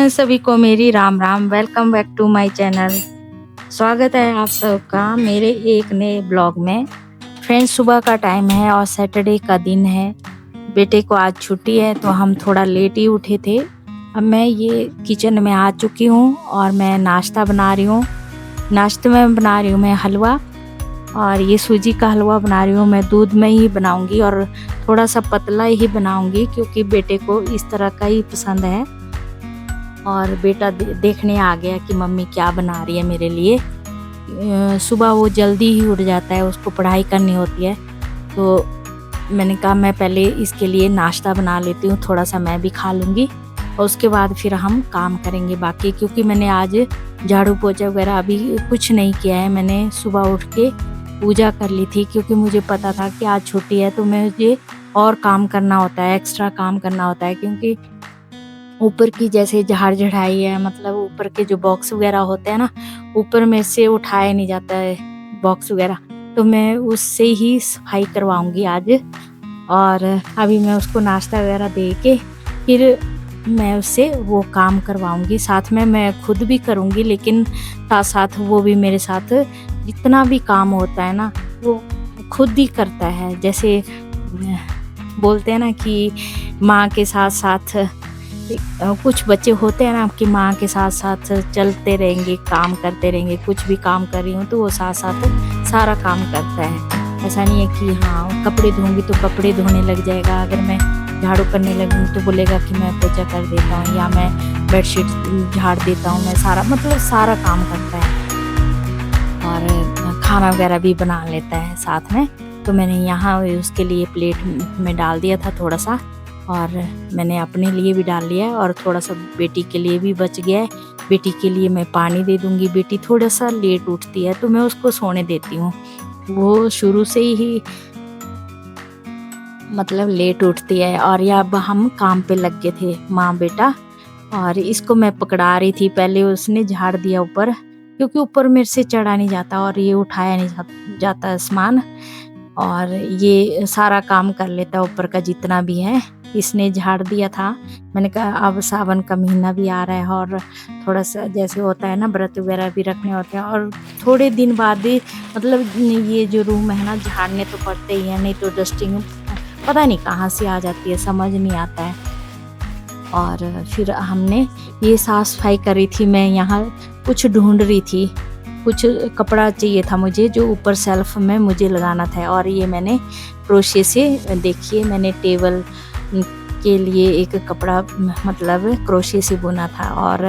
सभी को मेरी Ram Ram. Welcome back to my channel. स्वागत है आप सबका मेरे एक नए ब्लॉग में। फ्रेंड्स, सुबह का टाइम है और सैटरडे का दिन है। बेटे को आज छुट्टी है तो हम थोड़ा लेट ही उठे थे। अब मैं ये किचन में आ चुकी हूँ और मैं नाश्ता बना रही हूँ। नाश्ते में बना रही हूँ मैं हलवा, और ये सूजी का हलवा बना रही हूँ। मैं दूध में ही बनाऊंगी और थोड़ा सा पतला ही बनाऊंगी क्योंकि बेटे को इस तरह का ही पसंद है। और बेटा देखने आ गया कि मम्मी क्या बना रही है मेरे लिए। सुबह वो जल्दी ही उठ जाता है, उसको पढ़ाई करनी होती है, तो मैंने कहा मैं पहले इसके लिए नाश्ता बना लेती हूँ, थोड़ा सा मैं भी खा लूँगी और उसके बाद फिर हम काम करेंगे बाकी। क्योंकि मैंने आज झाड़ू पोछा वगैरह अभी कुछ नहीं किया है। मैंने सुबह उठ के पूजा कर ली थी क्योंकि मुझे पता था कि आज छुट्टी है, तो मुझे और काम करना होता है, एक्स्ट्रा काम करना होता है। क्योंकि ऊपर की जैसे झाड़ झड़ाई है, मतलब ऊपर के जो बॉक्स वगैरह होते हैं ना, ऊपर में से उठाया नहीं जाता है बॉक्स वगैरह, तो मैं उससे ही सफाई करवाऊंगी आज। और अभी मैं उसको नाश्ता वगैरह दे के फिर मैं उससे वो काम करवाऊंगी। साथ में मैं खुद भी करूंगी, लेकिन साथ साथ वो भी मेरे साथ जितना भी काम होता है ना वो खुद ही करता है। जैसे बोलते हैं ना कि माँ के साथ साथ कुछ बच्चे होते हैं ना कि माँ के साथ साथ चलते रहेंगे, काम करते रहेंगे। कुछ भी काम कर रही हूँ तो वो साथ साथ सारा काम करता है। ऐसा नहीं है कि हाँ कपड़े धोऊंगी तो कपड़े धोने लग जाएगा, अगर मैं झाड़ू करने लगूँ तो बोलेगा कि मैं पोछा कर देता हूँ या मैं बेडशीट झाड़ देता हूँ। मैं सारा मतलब सारा काम करता है और खाना वगैरह भी बना लेता है साथ में। तो मैंने यहाँ उसके लिए प्लेट में डाल दिया था थोड़ा सा, और मैंने अपने लिए भी डाल लिया है और थोड़ा सा बेटी के लिए भी बच गया है। बेटी के लिए मैं पानी दे दूंगी। बेटी थोड़ा सा लेट उठती है तो मैं उसको सोने देती हूँ। वो शुरू से ही मतलब लेट उठती है। और या अब हम काम पे लग गए थे माँ बेटा, और इसको मैं पकड़ा रही थी। पहले उसने झाड़ दिया ऊपर, क्योंकि ऊपर मेरे से चढ़ा नहीं जाता और ये उठाया नहीं जाता सामान, और ये सारा काम कर लेता ऊपर का जितना भी है। इसने झाड़ दिया था। मैंने कहा अब सावन का महीना भी आ रहा है और थोड़ा सा जैसे होता है ना व्रत वगैरह भी रखने होते हैं, और थोड़े दिन बाद ही मतलब ये जो रूम है ना झाड़ने तो पड़ते ही है, नहीं तो डस्टिंग पता नहीं कहाँ से आ जाती है, समझ नहीं आता है। और फिर हमने ये साफ सफाई करी थी। मैं यहाँ कुछ ढूंढ रही थी, कुछ कपड़ा चाहिए था मुझे जो ऊपर सेल्फ में मुझे लगाना था। और ये मैंने क्रोशे से, देखिए मैंने टेबल के लिए एक कपड़ा मतलब क्रोशे से बुना था। और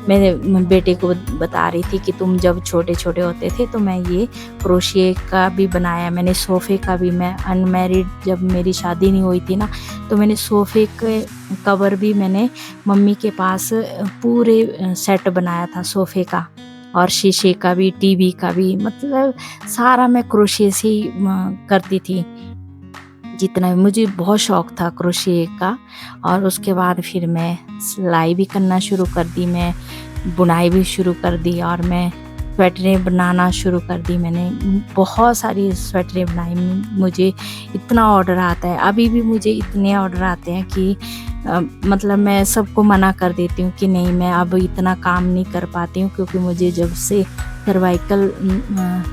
मेरे बेटे को बता रही थी कि तुम जब छोटे छोटे होते थे तो मैं ये क्रोशे का भी बनाया। मैंने सोफ़े का भी, मैं अनमैरिड जब मेरी शादी नहीं हुई थी ना, तो मैंने सोफ़े के कवर भी मैंने मम्मी के पास पूरे सेट बनाया था सोफ़े का, और शीशे का भी, टीवी का भी, मतलब सारा मैं क्रोशे से ही करती थी जितना भी। मुझे बहुत शौक था क्रोशे का। और उसके बाद फिर मैं सिलाई भी करना शुरू कर दी, मैं बुनाई भी शुरू कर दी, और मैं स्वेटरें बनाना शुरू कर दी। मैंने बहुत सारी स्वेटरें बनाई। मुझे इतना ऑर्डर आता है, अभी भी मुझे इतने ऑर्डर आते हैं कि मतलब मैं सबको मना कर देती हूँ कि नहीं मैं अब इतना काम नहीं कर पाती हूँ, क्योंकि मुझे जब से सर्वाइकल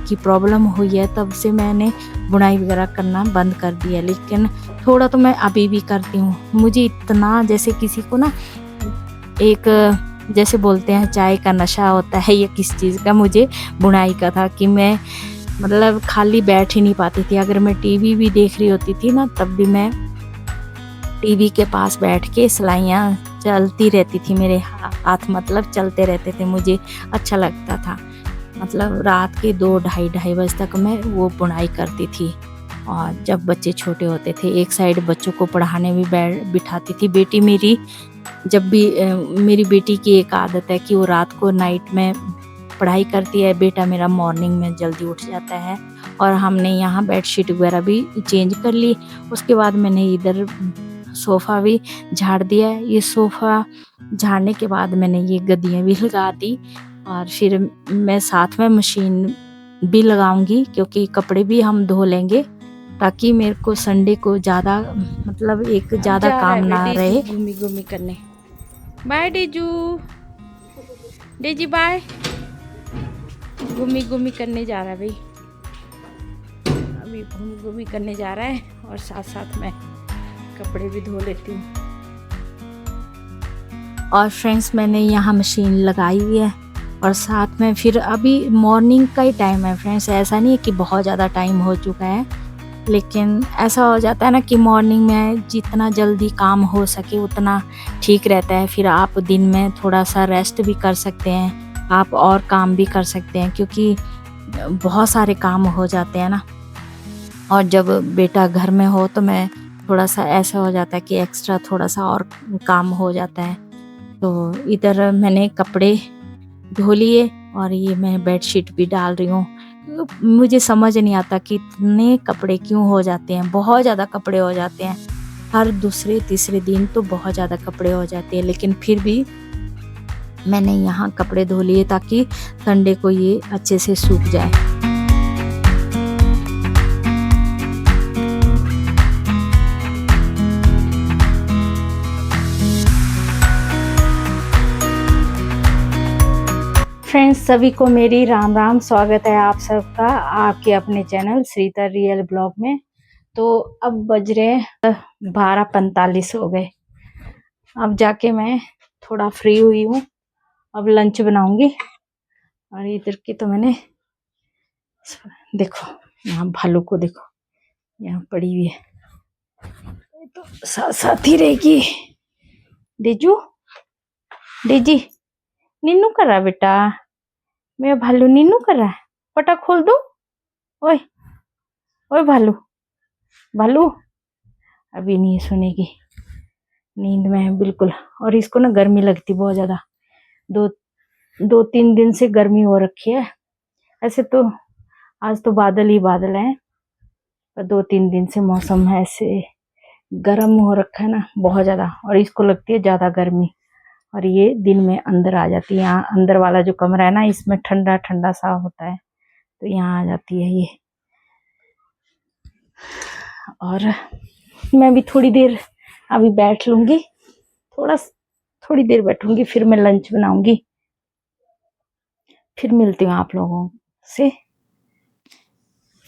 की प्रॉब्लम हुई है तब से मैंने बुनाई वगैरह करना बंद कर दिया। लेकिन थोड़ा तो मैं अभी भी करती हूँ। मुझे इतना, जैसे किसी को ना एक जैसे बोलते हैं चाय का नशा होता है या किस चीज़ का, मुझे बुनाई का था कि मैं मतलब खाली बैठ ही नहीं पाती थी। अगर मैं टीवी भी देख रही होती थी ना तब भी मैं टीवी के पास बैठ के सिलाइयाँ चलती रहती थी, मेरे हाथ मतलब चलते रहते थे, मुझे अच्छा लगता था। मतलब रात के 2-2:30 बजे तक मैं वो बुनाई करती थी। और जब बच्चे छोटे होते थे एक साइड बच्चों को पढ़ाने भी बिठाती थी। बेटी मेरी जब भी मेरी बेटी की एक आदत है कि वो रात को नाइट में पढ़ाई करती है, बेटा मेरा मॉर्निंग में जल्दी उठ जाता है। और हमने यहाँ बेडशीट वगैरह भी चेंज कर ली। उसके बाद मैंने इधर सोफ़ा भी झाड़ दिया। ये सोफ़ा झाड़ने के बाद मैंने ये गद्दियाँ भी लगा दी, और फिर मैं साथ में मशीन भी लगाऊंगी क्योंकि कपड़े भी हम धो लेंगे, ताकि मेरे को संडे को ज़्यादा मतलब एक ज़्यादा काम ना रहे। घूमी घूमी करने बाय डेजू। Daisy bye. घूमी घूमी करने जा रहा है भाई, अभी घूमी घूमी करने जा रहा है और साथ साथ मैं कपड़े भी धो लेती हूँ। और फ्रेंड्स मैंने यहाँ मशीन लगाई हुई है और साथ में फिर अभी मॉर्निंग का ही टाइम है फ्रेंड्स, ऐसा नहीं है कि बहुत ज़्यादा टाइम हो चुका है, लेकिन ऐसा हो जाता है ना कि मॉर्निंग में जितना जल्दी काम हो सके उतना ठीक रहता है। फिर आप दिन में थोड़ा सा रेस्ट भी कर सकते हैं, आप और काम भी कर सकते हैं, क्योंकि बहुत सारे काम हो जाते हैं ना। और जब बेटा घर में हो तो मैं थोड़ा सा ऐसा हो जाता है कि एक्स्ट्रा थोड़ा सा और काम हो जाता है। तो इधर मैंने कपड़े धो लिए और ये मैं बेडशीट भी डाल रही हूँ। मुझे समझ नहीं आता कि इतने कपड़े क्यों हो जाते हैं, बहुत ज़्यादा कपड़े हो जाते हैं, हर दूसरे तीसरे दिन तो बहुत ज़्यादा कपड़े हो जाते हैं। लेकिन फिर भी मैंने यहाँ कपड़े धो लिए ताकि संडे को ये अच्छे से सूख जाए। फ्रेंड्स सभी को मेरी राम राम, स्वागत है आप सबका आपके अपने चैनल श्रीता रियल ब्लॉग में। तो अब बज रहे 12:45 हो गए, अब जाके मैं थोड़ा फ्री हुई हूँ, अब लंच बनाऊंगी। और इधर की तो मैंने देखो यहाँ भालू को देखो, यहाँ पड़ी हुई है, तो साथ साथ ही रहेगी। डेजू डेजी नीनू कर रहा बेटा, मेरा भालू नीनू कर रहा है, पटा खोल दो। ओए ओए भालू भालू, अभी नहीं सुनेगी, नींद में है बिल्कुल। और इसको ना गर्मी लगती बहुत ज्यादा, दो 2-3 दिन से गर्मी हो रखी है। ऐसे तो आज तो बादल ही बादल है, पर 2-3 दिन से मौसम है ऐसे गर्म हो रखा है ना बहुत ज्यादा, और इसको लगती है ज्यादा गर्मी। और ये दिन में अंदर आ जाती है, यहाँ अंदर वाला जो कमरा है ना इसमें ठंडा ठंडा सा होता है, तो यहाँ आ जाती है ये। और मैं भी थोड़ी देर अभी बैठ लूंगी, थोड़ी देर बैठूंगी, फिर मैं लंच बनाऊंगी, फिर मिलती हूँ आप लोगों से।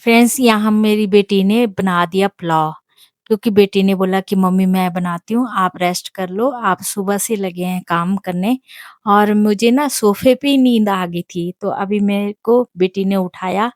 फ्रेंड्स यहाँ मेरी बेटी ने बना दिया पुलाव, क्योंकि बेटी ने बोला कि मम्मी मैं बनाती हूँ, आप रेस्ट कर लो, आप सुबह से लगे हैं काम करने। और मुझे ना सोफे पे ही नींद आ गई थी, तो अभी मेरे को बेटी ने उठाया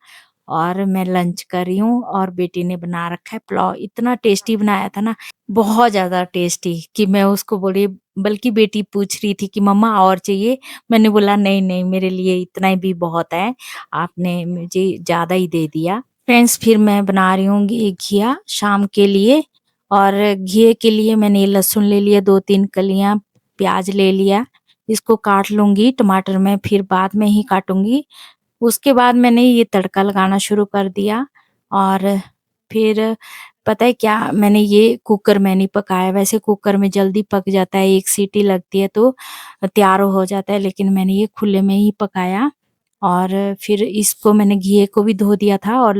और मैं लंच कर रही हूँ। और बेटी ने बना रखा है पुलाव, इतना टेस्टी बनाया था ना, बहुत ज्यादा टेस्टी, कि मैं उसको बोली, बल्कि बेटी पूछ रही थी कि मम्मा और चाहिए, मैंने बोला नहीं नहीं मेरे लिए इतना ही भी बहुत है, आपने मुझे ज्यादा ही दे दिया। फ्रेंड्स फिर मैं बना रही हूँ घिया शाम के लिए। और घिये के लिए मैंने लहसुन ले लिया, 2-3 कलियां, प्याज ले लिया, इसको काट लूंगी, टमाटर मैं फिर बाद में ही काटूंगी। उसके बाद मैंने ये तड़का लगाना शुरू कर दिया। और फिर पता है क्या, मैंने ये कुकर में नहीं पकाया, वैसे कुकर में जल्दी पक जाता है, 1 सीटी लगती है तो तैयार हो जाता है, लेकिन मैंने ये खुले में ही पकाया। और फिर इसको मैंने घिये को भी धो दिया था और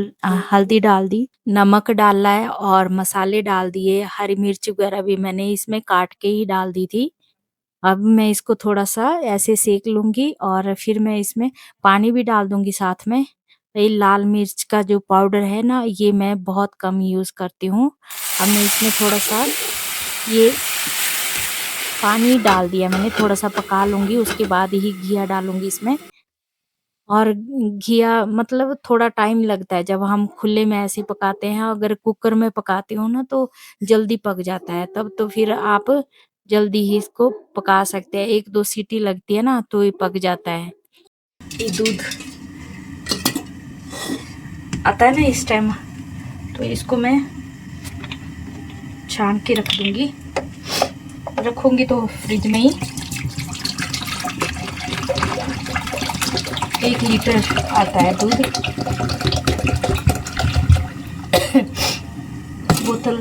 हल्दी डाल दी, नमक डाला है और मसाले डाल दिए, हरी मिर्च वगैरह भी मैंने इसमें काट के ही डाल दी थी। अब मैं इसको थोड़ा-सा ऐसे सेक लूँगी और फिर मैं इसमें पानी भी डाल दूँगी साथ में। ये लाल मिर्च का जो पाउडर है ना, ये मैं बहुत कम यूज़ करती हूँ। अब मैं इसमें थोड़ा-सा ये पानी डाल दिया मैंने, थोड़ा-सा पका लूँगी, उसके बाद ही घिया डालूँगी इसमें। और घिया मतलब थोड़ा टाइम लगता है जब हम खुले में ऐसे पकाते हैं, अगर कुकर में पकाते हो ना तो जल्दी पक जाता है, तब तो फिर आप जल्दी ही इसको पका सकते हैं, 1-2 सीटी लगती है ना तो ये पक जाता है। ये दूध आता है ना इस टाइम, तो इसको मैं छान के रख दूंगी, रखूंगी तो फ्रिज में ही। 1 लीटर आता है दूध, बोतल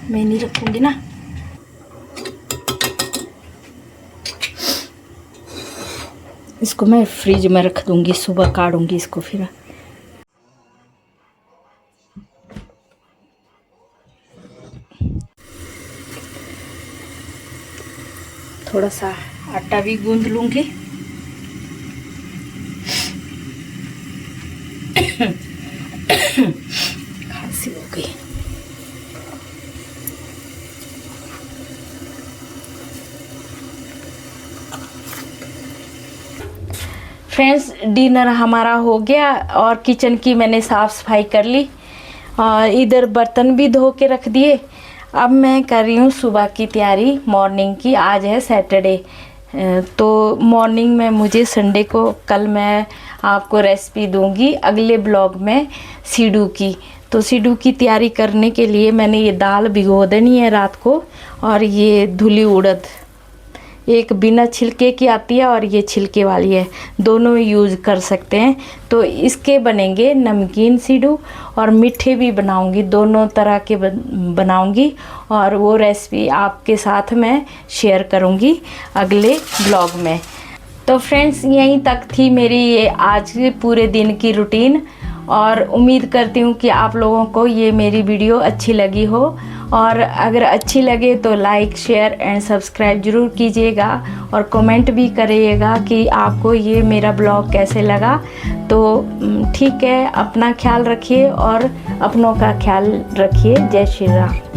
में नहीं रखूंगी ना। इसको मैं फ्रिज में रख दूंगी, सुबह काढ़ूंगी इसको फिर। थोड़ा सा आटा भी गूंद लूँगी। खांसी हो गई। फ्रेंड्स, डिनर हमारा हो गया और किचन की मैंने साफ़ सफाई कर ली और इधर बर्तन भी धो के रख दिए। अब मैं कर रही हूँ सुबह की तैयारी मॉर्निंग की। आज है सैटरडे, तो मॉर्निंग में मुझे संडे को, कल मैं आपको रेसिपी दूंगी अगले ब्लॉग में सीडू की। तो सीडू की तैयारी करने के लिए मैंने ये दाल भिगो देनी है रात को, और ये धुली उड़द, एक बिना छिलके की आती है और ये छिलके वाली है, दोनों यूज़ कर सकते हैं। तो इसके बनेंगे नमकीन सीडू और मीठे भी बनाऊंगी, दोनों तरह के बनाऊंगी, और वो रेसिपी आपके साथ मैं शेयर करूंगी अगले ब्लॉग में। तो फ्रेंड्स, यहीं तक थी मेरी ये आज पूरे दिन की रूटीन, और उम्मीद करती हूँ कि आप लोगों को ये मेरी वीडियो अच्छी लगी हो, और अगर अच्छी लगे तो लाइक, शेयर एंड सब्सक्राइब ज़रूर कीजिएगा, और कमेंट भी करिएगा कि आपको ये मेरा ब्लॉग कैसे लगा। तो ठीक है, अपना ख्याल रखिए और अपनों का ख्याल रखिए। जय श्री राम।